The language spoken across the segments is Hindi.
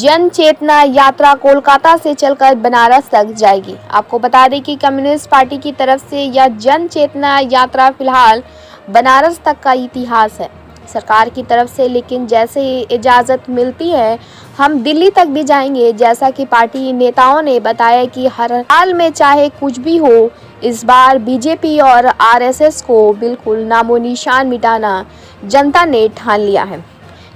जन चेतना यात्रा कोलकाता से चलकर बनारस तक जाएगी। आपको बता दें कि कम्युनिस्ट पार्टी की तरफ से यह जन चेतना यात्रा फिलहाल बनारस तक का इतिहास है सरकार की तरफ से, लेकिन जैसे ही इजाज़त मिलती है हम दिल्ली तक भी जाएंगे। जैसा कि पार्टी नेताओं ने बताया कि हर हाल में चाहे कुछ भी हो, इस बार बीजेपी और आरएसएस को बिल्कुल नामो निशान मिटाना जनता ने ठान लिया है।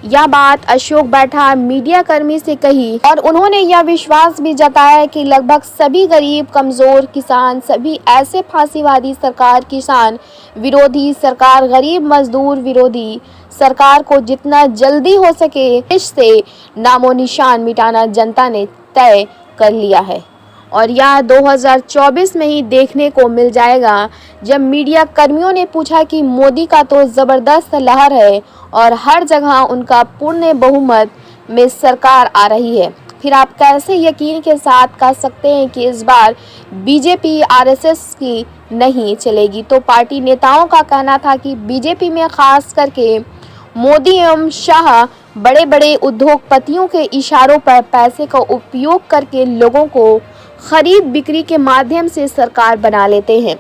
यह बात अशोक बैठा मीडिया कर्मी से कही और उन्होंने यह विश्वास भी जताया कि लगभग सभी गरीब, कमजोर किसान, सभी ऐसे फांसीवादी सरकार, किसान विरोधी सरकार, गरीब मजदूर विरोधी सरकार को जितना जल्दी हो सके इससे नामो निशान मिटाना जनता ने तय कर लिया है। और यह 2024 में ही देखने को मिल जाएगा। जब मीडिया कर्मियों ने पूछा कि मोदी का तो ज़बरदस्त लहर है और हर जगह उनका पूर्ण बहुमत में सरकार आ रही है, फिर आप कैसे यकीन के साथ कह सकते हैं कि इस बार बीजेपी आरएसएस की नहीं चलेगी? तो पार्टी नेताओं का कहना था कि बीजेपी में खास करके मोदी एवं शाह बड़े बड़े उद्योगपतियों के इशारों पर पैसे का उपयोग करके लोगों को खरीद बिक्री के माध्यम से सरकार बना लेते हैं,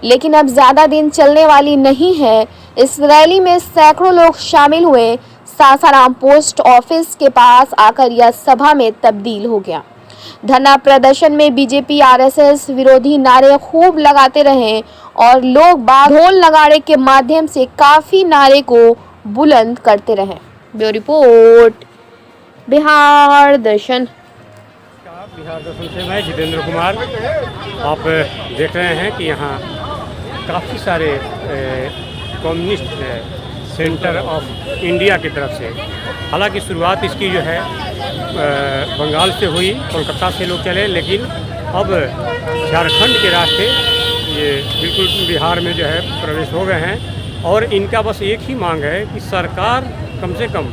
लेकिन अब ज़्यादा दिन चलने वाली नहीं है। इस रैली में सैकड़ों लोग शामिल हुए। सासाराम पोस्ट ऑफिस के पास आकर यह सभा में तब्दील हो गया। धरना प्रदर्शन में बीजेपी आरएसएस विरोधी नारे खूब लगाते रहे और लोग ढोल नगाड़े के माध्यम से काफ़ी नारे को बुलंद करते रहे। ब्यूरो रिपोर्ट, बिहार दर्शन। बिहार दर्शन से मैं जितेंद्र कुमार। आप देख रहे हैं कि यहाँ काफ़ी सारे कम्युनिस्ट सेंटर ऑफ इंडिया की तरफ से, हालांकि शुरुआत इसकी जो है बंगाल से हुई, कोलकाता से लोग चले, लेकिन अब झारखंड के रास्ते ये बिल्कुल बिहार में जो है प्रवेश हो गए हैं। और इनका बस एक ही मांग है कि सरकार कम से कम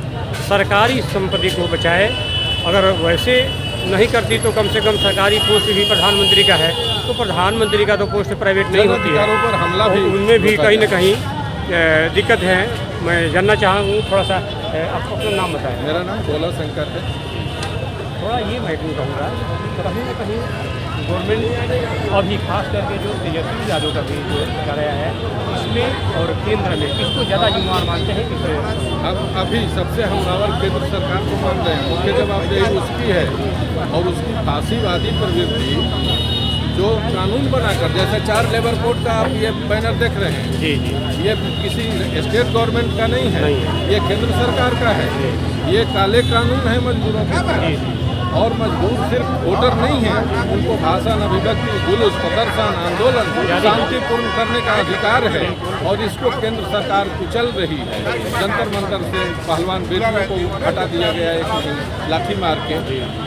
सरकारी संपत्ति को बचाए। अगर वैसे नहीं करती तो कम से कम सरकारी पोस्ट भी प्रधानमंत्री का है, तो प्रधानमंत्री का तो पोस्ट प्राइवेट नहीं होती है, पर हमला भी उनमें भी कहीं ना कहीं दिक्कत है। मैं जानना चाहूँ थोड़ा सा, आप अपना नाम बताएं। मेरा नाम भोला शंकर है। थोड़ा ये मैं कहूँगा कहीं ना कहीं गवर्नमेंट अभी खास करके जो तेजस्वी यादव का भी जो कर रहा है इसमें और केंद्र में किसको ज़्यादा जिम्मेवार मानते हैं? अभी सबसे हमलावर केंद्र सरकार को मान रहे हैं। मुख्य जवाबदेही उसकी है और उसकी फांसीवादी प्रवृत्ति जो कानून बनाकर, जैसे 4 लेबर कोड का आप ये बैनर देख रहे हैं, जी जी, ये किसी स्टेट गवर्नमेंट का नहीं है, ये केंद्र सरकार का है। ये काले कानून है मजदूरों के, और मजदूर सिर्फ वोटर नहीं है, उनको भाषण, अभिव्यक्ति, जुलूस, प्रदर्शन, आंदोलन शांतिपूर्ण करने का अधिकार है। और इसको केंद्र सरकार कुचल रही है। जंतर मंतर से पहलवान बेटियों को हटा दिया गया एक लाठी मार के।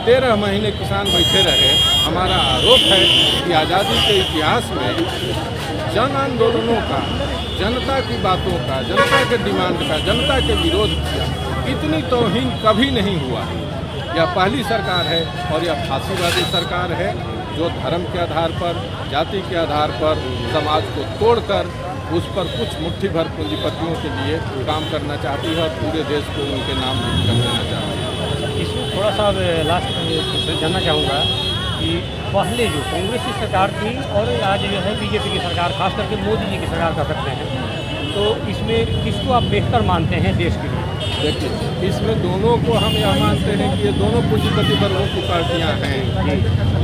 13 महीने किसान बैठे रहे। हमारा आरोप है कि आज़ादी के इतिहास में जन आंदोलनों का, जनता की बातों का, जनता के डिमांड का, जनता के विरोध का इतनी तौहीन कभी नहीं हुआ। यह पहली सरकार है और यह फांसीवादी सरकार है जो धर्म के आधार पर, जाति के आधार पर समाज को तोड़कर उस पर कुछ मुट्ठी भर पूंजीपतियों के लिए काम करना चाहती है और पूरे देश को उनके नाम कर देना चाहती है। इसमें थोड़ा सा लास्ट जानना चाहूँगा कि पहले जो कांग्रेस की सरकार थी और आज जो है बीजेपी की सरकार, खास करके मोदी जी की सरकार कर सकते हैं, तो इसमें किसको आप बेहतर मानते हैं देश के लिए? देखिए, इसमें दोनों को हम यह मानते हैं कि ये दोनों पूंजीपति वर्गों की पार्टियां हैं,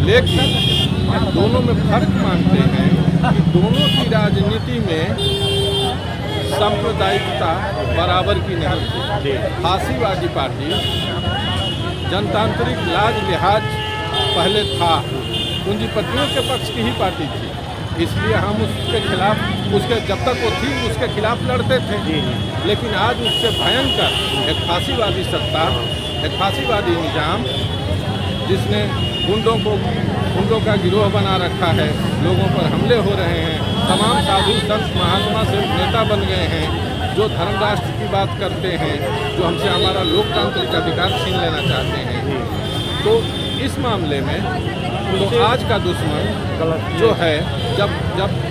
लेकिन दोनों में फर्क मानते हैं कि दोनों की राजनीति में सांप्रदायिकता बराबर की नहीं थी। फांसीवादी पार्टी जनतांत्रिक लाज लिहाज पहले था, पूंजीपतियों के पक्ष की ही पार्टी थी, इसलिए हम उसके खिलाफ, उसके जब तक वो थी उसके खिलाफ लड़ते थे। लेकिन आज उससे भयंकर एक फांसीवादी सत्ता, एक फांसीवादी निजाम जिसने गुंडों का गिरोह बना रखा है, लोगों पर हमले हो रहे हैं, तमाम साधु संत महात्मा से नेता बन गए हैं जो धर्म राष्ट्र की बात करते हैं, जो हमसे हमारा लोकतांत्रिक अधिकार छीन लेना चाहते हैं। तो इस मामले में तो आज का दुश्मन जो है, जब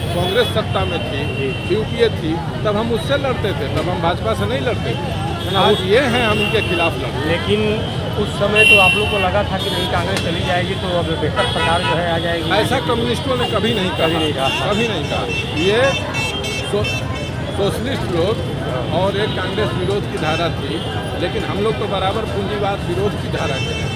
कांग्रेस सत्ता में थी, यूपीए थी, तब हम उससे लड़ते थे, तब हम भाजपा से नहीं लड़ते थे। आज ये हैं हम इनके खिलाफ लड़ते। लेकिन उस समय तो आप लोग को लगा था कि नहीं कांग्रेस चली जाएगी तो अब बेहतर सरकार जो है आ जाएगी। ऐसा कम्युनिस्टों ने कभी नहीं कहा, कभी नहीं कहा। ये सोशलिस्ट लोग और एक कांग्रेस विरोध की धारा थी, लेकिन हम लोग तो बराबर पूंजीवाद विरोध की धारा के हैं,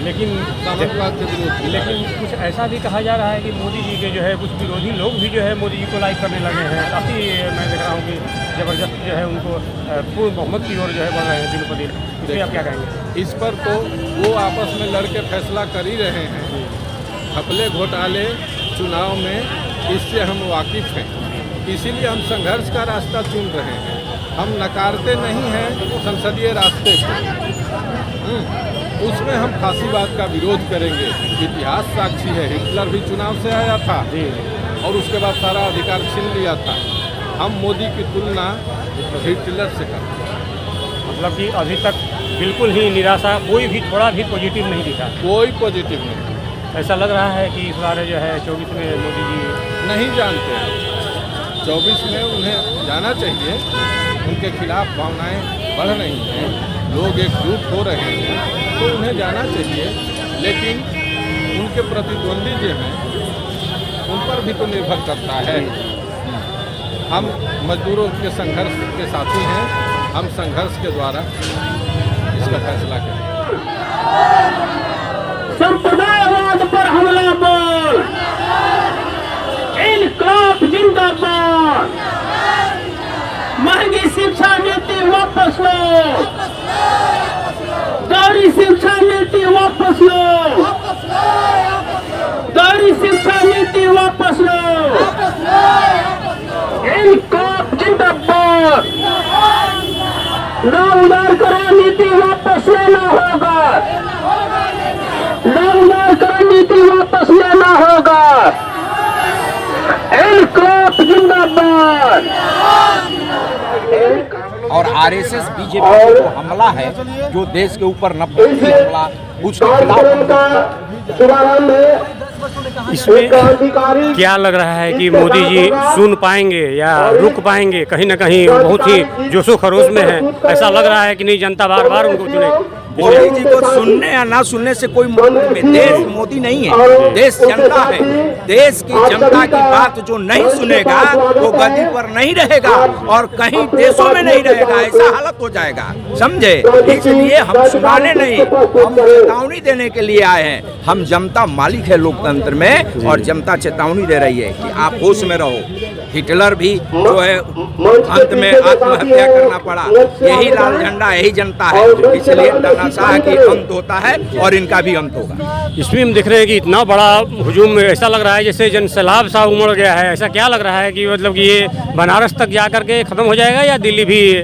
लेकिन सामंतवाद के विरोध। लेकिन कुछ ऐसा भी कहा जा रहा है कि मोदी जी के जो है कुछ विरोधी लोग भी जो है मोदी जी को लाइक करने लगे हैं। काफ़ी मैं देख रहा हूँ कि ज़बरदस्त जो है उनको पूर्ण बहुमत की ओर जो है बढ़ रहे हैं दिन ब दिन। इसलिए आप क्या कहेंगे? इस पर तो वो आपस में लड़ के फैसला कर ही रहे हैं। घपले घोटाले चुनाव में इससे हम वाकिफ़ हैं, इसीलिए हम संघर्ष का रास्ता चुन रहे हैं। हम नकारते नहीं हैं संसदीय रास्ते को, उसमें हम फांसीवाद का विरोध करेंगे। इतिहास साक्षी है, हिटलर भी चुनाव से आया था और उसके बाद सारा अधिकार छीन लिया था। हम मोदी की तुलना हिटलर से करते हैं। मतलब कि अभी तक बिल्कुल ही निराशा, कोई भी थोड़ा भी पॉजिटिव नहीं दिखा, कोई पॉजिटिव नहीं। ऐसा लग रहा है कि इस बार जो है 24 में मोदी जी नहीं जानते हैं, 24 में उन्हें जाना चाहिए। उनके खिलाफ भावनाएं बढ़ रही हैं, लोग एकजुट हो रहे हैं, तो उन्हें जाना चाहिए। लेकिन उनके प्रतिद्वंदी जो हैं उन पर भी तो निर्भर करता है। हम मजदूरों के संघर्ष के साथी हैं, हम संघर्ष के द्वारा इसका फैसला करेंगे। संप्रदायवाद पर हमला बोल, इनकलाब जिंदाबाद, महंगी शिक्षा नीति वापस लो, गौरी शिक्षा नीति वापस लो, गौरी शिक्षा नीति वापस लो, इनकलाब जिंदाबाद, नाम उधार करो नीति वापस लेना होगा, नाम उधार करो नीति वापस लेना होगा, इनकलाब जिंदाबाद। और आरएसएस बीजेपी का जो हमला है, जो देश के ऊपर 90 हमला, उसके खिलाफ इसमें क्या लग रहा है कि मोदी जी सुन पाएंगे या रुक पाएंगे? कहीं ना कहीं बहुत ही जोशो खरोश में है, ऐसा लग रहा है कि नहीं जनता बार बार उनको चुनेगी। मोदी जी को सुनने या ना सुनने से कोई मतलब नहीं। देश मोदी नहीं है, देश जनता है। देश की जनता की बात जो नहीं सुनेगा वो गद्दी पर नहीं रहेगा और कहीं देशों में नहीं रहेगा, ऐसा हालत हो जाएगा, समझे। इसलिए हम सुनाने नहीं, हम चेतावनी देने के लिए आए हैं। हम जनता मालिक है लोकतंत्र में और जनता चेतावनी दे रही है कि आप होश में रहो। हिटलर भी जो है अंत में आत्महत्या करना पड़ा, यही लाल झंडा, यही जनता है। इसलिए तानाशाह की अंत होता है और इनका भी अंत होगा। इसमें हम देख रहे हैं कि इतना बड़ा हुजूम, ऐसा लग रहा है जैसे जनसैलाब सा उमड़ गया है। ऐसा क्या लग रहा है कि मतलब कि ये बनारस तक जा करके खत्म हो जाएगा या दिल्ली भी?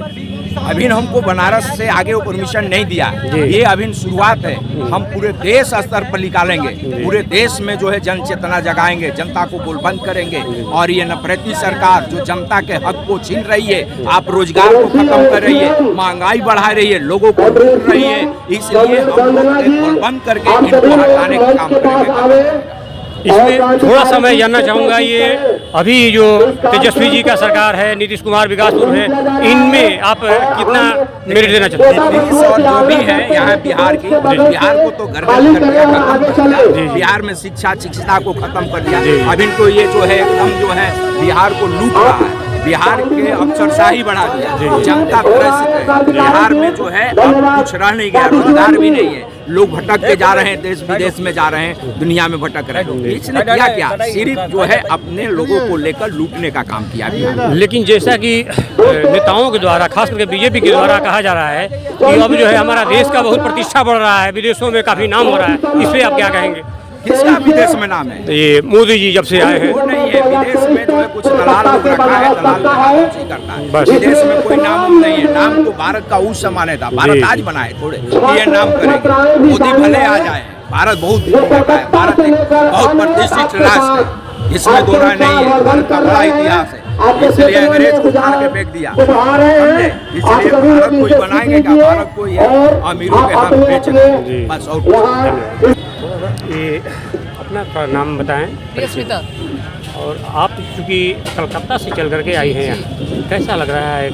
अभी हमको बनारस से आगे वो परमिशन नहीं दिया, ये अभी शुरुआत है। हम पूरे देश स्तर पर निकालेंगे, पूरे देश में जो है जन चेतना जगाएंगे, जनता को बोलबंद करेंगे। और ये नफरती सरकार जो जनता के हक को छीन रही है, आप रोजगार को खत्म कर रही है, महंगाई बढ़ा रही है, लोगों को लूट रही है, इसलिए हम लोग बोलबंद करके इनको हटाने का काम करेंगे। इसमें थोड़ा सा मैं जानना चाहूँगा, ये अभी जो तेजस्वी जी का सरकार है, नीतीश कुमार विकासपुर है, इनमें आप कितना मेरिट देना चाहते हैं? नीतीश और जो भी है यहाँ बिहार की, बिहार को तो गर्दन कर दिया, खत्म कर दिया। बिहार में शिक्षा को खत्म कर दिया। अब इनको ये जो है एकदम जो है बिहार को लूट रहा है, बिहार के अफसरशाही बढ़ा दिया, जनता त्रसित है। बिहार में जो है अब कुछ रह नहीं गया, रोजगार भी नहीं है, लोग भटक के जा रहे हैं, देश विदेश में जा रहे हैं, दुनिया में भटक रहे हैं। इसने किया क्या? सिर्फ जो है अपने लोगों को लेकर लूटने का काम किया बिहार। लेकिन जैसा कि नेताओं के द्वारा, खास करके बीजेपी के द्वारा कहा जा रहा है कि अब जो है हमारा देश का बहुत प्रतिष्ठा बढ़ रहा है, विदेशों में काफी नाम हो रहा है, इस पर आप क्या कहेंगे? किसका विदेश में नाम है? ये मोदी जी जब से आए हैं। वो नहीं है, विदेश में जो है कुछ दलाल लोग रखा है, दलाल करता है बस। विदेश में कोई नाम नहीं है। नाम तो भारत का उस जमाने था, भारत आज बनाए थोड़े ये नाम करेंगे। मोदी भले आ जाए, भारत बहुत है, भारत एक बहुत प्रतिष्ठित राष्ट्र है, इसमें दो राय नहीं है। भारत का बड़ा इतिहास है, इसलिए अंग्रेज को उखाड़ के फेंक दिया, इसलिए भारत कोई बनाएंगे क्या? भारत को ये अमीरों के हाथ बेचेंगे बस। और ये अपना नाम बताएं। स्मिता। और आप चूँकि कलकत्ता से चल करके आई हैं यहाँ, कैसा लग रहा है,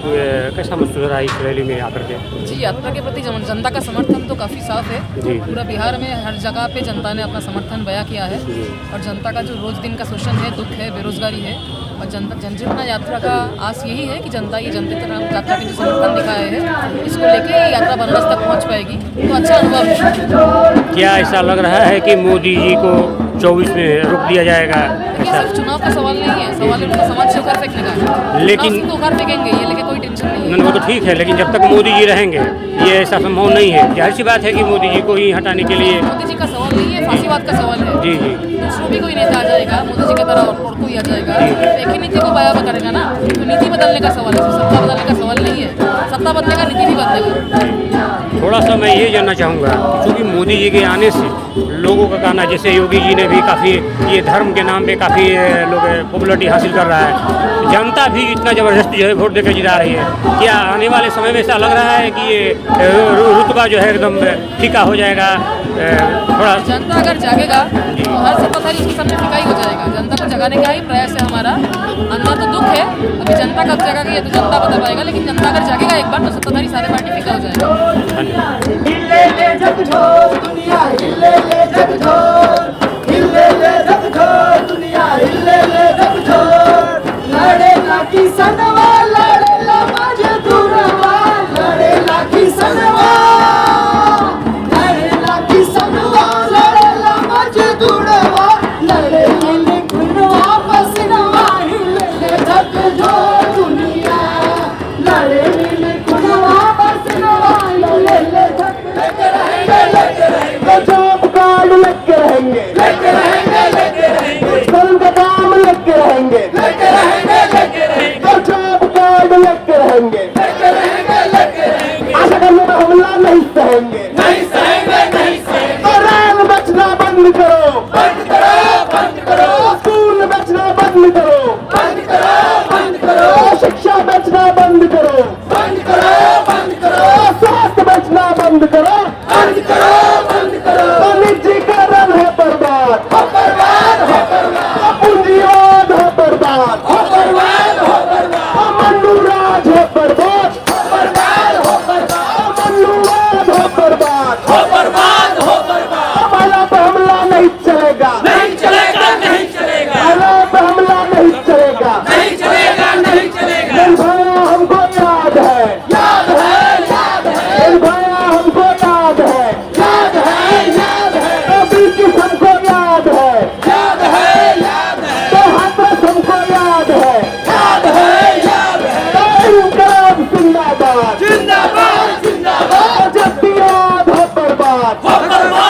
कैसा महसूस हो रहा है इस रैली में आकर के? जी, यात्रा के प्रति जनता का समर्थन तो काफ़ी साफ है। जी। पूरा बिहार में हर जगह पे जनता ने अपना समर्थन बयां किया है और जनता का जो रोज दिन का शोषण है, दुख है, बेरोजगारी है और जनचेतना यात्रा का आस यही है कि जनता ये जनचेतना यात्रा के जो समर्थन दिखाए है इसको लेके ये यात्रा बनारस तक पहुँच पाएगी, तो अच्छा अनुभव है। क्या ऐसा लग रहा है कि मोदी जी को 24 में रोक दिया जाएगा? देखिए, सिर्फ चुनाव का सवाल नहीं है, सवाल उनका समाज से उखाड़ फेंकने का है। लेकिन चुनाव से तो उखाड़ फेंकेंगे, ये लेके कोई टेंशन नहीं है। नहीं, वो तो ठीक है, लेकिन जब तक मोदी जी रहेंगे ये ऐसा संभव नहीं है। जाहिर सी बात है कि मोदी जी को ही हटाने के लिए। मोदी जी का सवाल नहीं है, फांसीवाद का सवाल है। जी जी। दूसरों भी कोई नेता आ जाएगा मोदी जी की तरह और कोई आ जाएगा, एक ही नीति को बयां करेगा ना, तो नीति बदलने का सवाल है, सत्ता बदलने का सवाल नहीं है। सत्ता बदलेगा, नीति भी बदलेगा। थोड़ा सा मैं ये जानना चाहूँगा, क्योंकि मोदी जी के आने से लोगों का कहना, जैसे योगी जी ने भी काफ़ी ये धर्म के नाम पे काफ़ी लोग पॉपुलरिटी हासिल कर रहा है, जनता भी इतना ज़बरदस्त जो है वोट देकर जिता रही है। क्या आने वाले समय में ऐसा लग रहा है कि ये रुतबा जो है एकदम फीका हो जाएगा? थोड़ा जनता अगर जागेगा तो हर सत्ताधारी उसके सामने फीका ही हो जाएगा। जनता को जगाने का ही प्रयास है हमारा। अंदर तो दुख है, अभी जनता कब जगेगी ये तो जनता बता पाएगा, लेकिन जनता अगर जागेगा एक बार तो सत्ताधारी सारे पार्टी फीका हो जाएगा। धन्यवाद। आशा करने का हमला नहीं सहेंगे, नहीं सहेंगे, नहीं सहेंगे। रेल बेचना बंद करो, बंद करो, बंद करो। स्कूल बेचना बंद करो, बंद करो, बंद करो। शिक्षा बेचना बंद करो, बंद करो, बंद करो। स्वास्थ्य बेचना बंद करो, बंद करो, बंद करो। निजीकरण है बर्बाद, हो बर्बाद, हो बर्बाद। पूंजीवाद हो बर्बाद, हो बर्बाद, हो बर्बाद। मन्नू राज हो बर्बाद, हो बर्बाद, हो बर्बाद। मन्नूवाद हो बर्बाद, हो बर्बाद, हो बर्बाद। महिला पे हमला नहीं चलेगा, नहीं चलेगा, नहीं चलेगा। महिला पे हमला नहीं चलेगा, नहीं चलेगा, नहीं चलेगा। निर्भया हमको याद है, याद है, याद है। निर्भया हमको याद है, याद है, याद है। कभी किस हमको याद है, याद है, याद है। तो हाथरस हमको याद है, याद है, याद है। तो इनकलाब जिंदाबाद, जिंदाबाद, जिंदाबाद। जब भी याद हो बर्बाद, हो बर्बाद।